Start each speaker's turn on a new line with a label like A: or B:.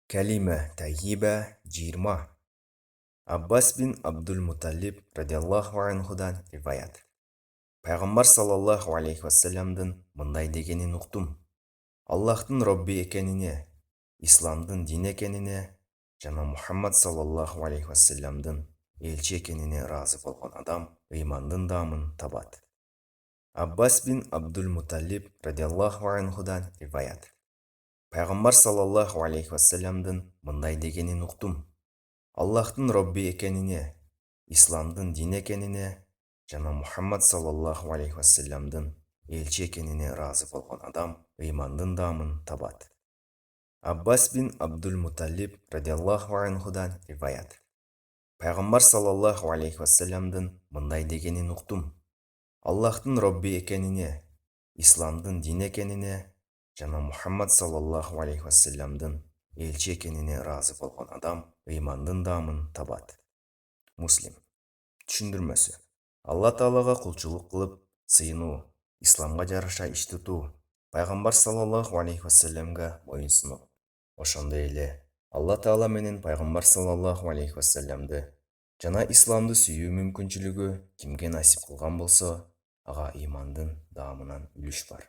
A: Кәлима тәййиба 20. Аббас бин Абдул Муталиб радиаллаху анхудан риваят. Пайғамбар саллаллаху алейхи вассаламдың мындай дегенін ұқтым. Аллахтың Робби екеніне, исламдың дин екеніне, жана Мұхаммад саллаллаху алейхи вассаламдың елші екеніне разы болған адам имандың дамын табады. Аббас бин Абдул Муталиб радиаллаху анхудан риваят. Пайғамбар саллаллаху алейхи вассаламдың мындай дегенін ұқтым. Аллахтың Робби екеніне, исламдың дин екеніне, жана Мұхаммад саллаллаху алейхи вассаламдың елші екеніне разы болған адам имандың дамын табады. Аббас бин Абдул Муталиб радиаллаху анхудан риваят. Пайғамбар саллаллаху алейхи вассаламдың мындай дегенін ұқтым. Аллахтың Робби екеніне, исламдың дин екеніне, жана Мұхаммад саллаллаху алейхи вассаламдың елші екеніне разы болған адам имандың дамын табады. Муслим. Түшүндүрмөсү. Алла Таалага кулчулук кылып, сыйынуу, исламга жараша иш тутуу, пайгамбар саллаллаху алейхи вассаламга моюнсунуу. Ошондой эле Алла Таала менен пайгамбар саллаллаху алейхи вассаламды жана исламды сүйүү мүмкүнчүлүгү кимге насип кылган болсо, ага имандын даамынан үлүш бар.